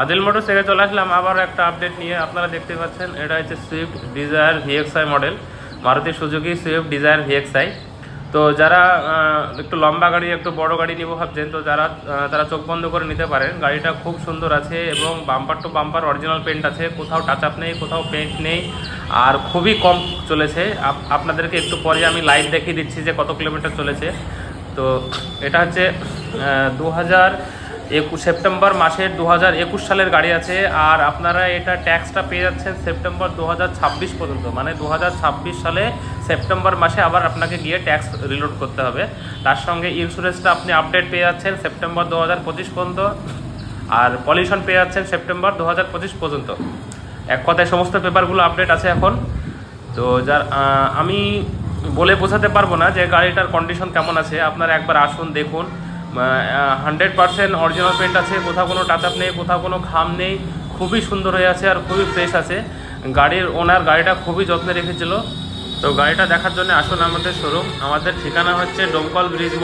Adil motors থেকে চলে আসলাম আবার একটা আপডেট নিয়ে। আপনারা দেখতে পাচ্ছেন এটা হচ্ছে Swift Dzire VXI model, Maruti Suzuki Swift Dzire VXI. তো যারা একটু লম্বা গাড়ি একটু বড় গাড়ি নিব ভাবছেন, তো তারা চোখ বন্ধ করে নিতে পারেন। গাড়িটা খুব সুন্দর আছে এবং bumper to bumper original paint আছে, কোথাও টাচ আপ নেই, কোথাও পেন্ট নেই, আর খুবই কম চলেছে। আপনাদেরকে একটু পরে আমি লাইভ দেখিয়ে দিচ্ছি যে কত কিলোমিটার চলেছে। তো এটা হচ্ছে 2021 সেপ্টেম্বর মাসের 2021 সালের গাড়ি আছে। আর আপনারা এটা ট্যাক্সটা পেয়ে যাচ্ছেন সেপ্টেম্বর 2026 পর্যন্ত, মানে 2026 সালে সেপ্টেম্বর মাসে আবার আপনাকে গিয়ে ট্যাক্স রিলোড করতে হবে। তার সঙ্গে ইন্স্যুরেন্সটা আপনি আপডেট পেয়ে যাচ্ছেন সেপ্টেম্বর 2025 পর্যন্ত, আর পলিউশন পেয়ে যাচ্ছেন সেপ্টেম্বর 2025 পর্যন্ত। এক কথায় সমস্ত পেপারগুলো আপডেট আছে এখন। তো আমি বলে বোঝাতে পারবো না যে গাড়িটার কন্ডিশন কেমন আছে। আপনারা একবার আসুন, দেখুন। 100% অরিজিনাল পেন্ট আছে, কোথাও কোনো টাচ আপ নেই, কোথাও কোনো খাম নেই, খুবই সুন্দর হয়ে আছে আর খুবই ফ্রেশ আছে। গাড়ির ওনার গাড়িটা খুবই যত্নে রেখেছিল। তো গাড়িটা দেখার জন্য আসুন আমাদের শোরুম। আমাদের ঠিকানা হচ্ছে ডোমকল ব্রিজ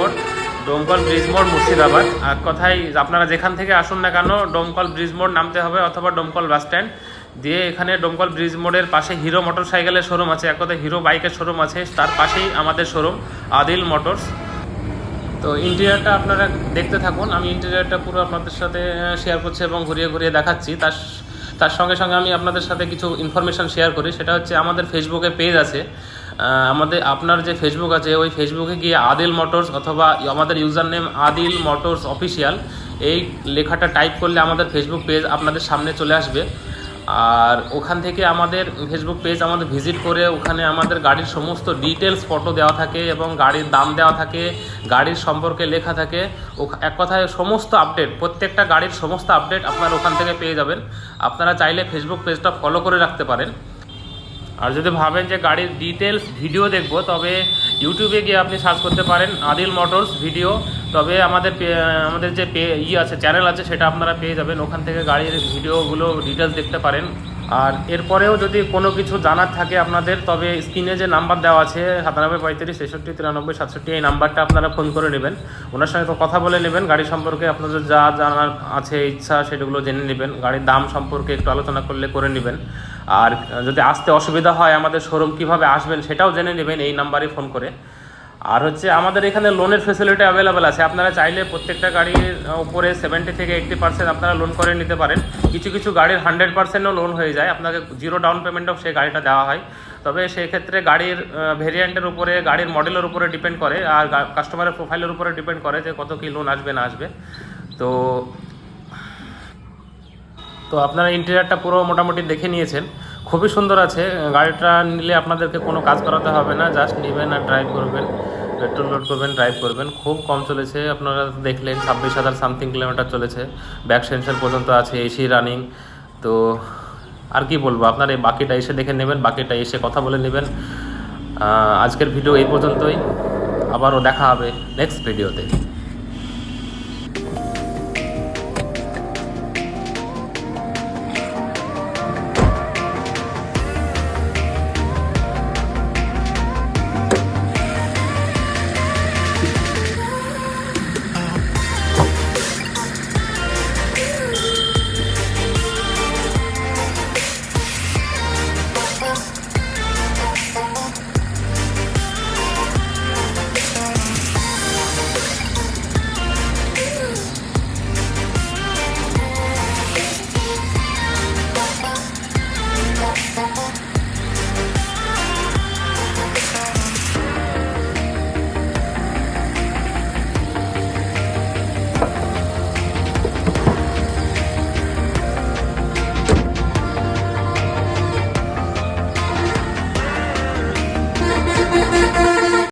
মোড় মুর্শিদাবাদ। আর কথায় আপনারা যেখান থেকে আসুন না কেন, ডোমকল ব্রিজ মোড় নামতে হবে অথবা ডোমকল বাস স্ট্যান্ড দিয়ে এখানে ডোমকল ব্রিজ মোড়ের পাশে হিরো মোটর সাইকেলের শোরুম আছে, এক কথায় হিরো বাইকের শোরুম আছে, তার পাশেই আমাদের শোরুম আদিল মোটরস। তো ইন্টেরিয়রটা আপনারা দেখতে থাকুন, আমি ইন্টেরিয়রটা পুরো আপনাদের সাথে শেয়ার করছি এবং ঘুরিয়ে ঘুরিয়ে দেখাচ্ছি। তার সঙ্গে সঙ্গে আমি আপনাদের সাথে কিছু ইনফরমেশান শেয়ার করি। সেটা হচ্ছে আমাদের ফেসবুকে পেজ আছে, আপনার যে ফেসবুক আছে ওই ফেসবুকে গিয়ে আদিল মোটরস অথবা আমাদের user name Adil motors official এই লেখাটা টাইপ করলে আমাদের ফেসবুক পেজ আপনাদের সামনে চলে আসবে। আর ওখান থেকে আমাদের ফেসবুক পেজ আমাদের ভিজিট করে ওখানে আমাদের গাড়ির সমস্ত ডিটেলস ফটো দেওয়া থাকে এবং গাড়ির দাম দেওয়া থাকে, গাড়ির সম্পর্কে লেখা থাকে। এক কথায় সমস্ত আপডেট, প্রত্যেকটা গাড়ির সমস্ত আপডেট আপনারা ওখান থেকে পেয়ে যাবেন। আপনারা চাইলে ফেসবুক পেজটা ফলো করে রাখতে পারেন। আর যদি ভাবেন যে গাড়ির ডিটেলস ভিডিও দেখব, তবে ইউটিউবে গিয়ে আপনি সার্চ করতে পারেন আদিল মোটরস ভিডিও। তবে আমাদের যে আছে চ্যানেল আছে সেটা আপনারা পেয়ে যাবেন, ওখান থেকে গাড়ির ভিডিওগুলো ডিটেলস দেখতে পারেন। আর এরপরেও যদি কোনো কিছু জানার থাকে আপনাদের, তবে স্ক্রিনে যে নাম্বার দেওয়া আছে 97 35 66 93 67, এই নাম্বারটা আপনারা ফোন করে নেবেন, ওনার সঙ্গে কথা বলে নেবেন। গাড়ি সম্পর্কে আপনাদের যা জানার আছে ইচ্ছা সেগুলো জেনে নেবেন, গাড়ির দাম সম্পর্কে একটু আলোচনা করে নেবেন। আর যদি আসতে অসুবিধা হয় আমাদের শোরুম কিভাবে আসবেন সেটাও জেনে নেবেন এই নাম্বারে ফোন করে। আর হচ্ছে আমাদের এখানে লোনের ফেসিলিটি অ্যাভেলেবেল আছে। আপনারা চাইলে প্রত্যেকটা গাড়ির উপরে 70 থেকে 80% আপনারা লোন করে নিতে পারেন। কিছু গাড়ির 100%ও লোন হয়ে যায়, আপনাকে 0 ডাউন পেমেন্টও সেই গাড়িটা দেওয়া হয়। তবে সেই ক্ষেত্রে গাড়ির ভেরিয়েন্টের উপরে, গাড়ির মডেলের উপরে ডিপেন্ড করে আর কাস্টমারের প্রোফাইলের উপরে ডিপেন্ড করে যে কত কী লোন আসবে না আসবে। তো আপনারা ইন্টেরিয়রটা পুরো মোটামুটি দেখে নিয়েছেন, খুবই সুন্দর আছে। গাড়িটা নিলে আপনাদেরকে কোনো কাজ করাতে হবে না, জাস্ট নেবেন আর ড্রাইভ করবেন, পেট্রোল লোড করবেন, ড্রাইভ করবেন। খুব কম চলেছে, আপনারা দেখলেন 26,000 সামথিং কিলোমিটার চলেছে। ব্যাক সেন্সর পর্যন্ত আছে, এসি রানিং। তো আর কি বলবো, আপনারা এই বাকিটা এসে দেখে নেবেন, বাকিটা এসে কথা বলে নেবেন। আজকের ভিডিও এই পর্যন্তই, আবারও দেখা হবে নেক্সট ভিডিওতে।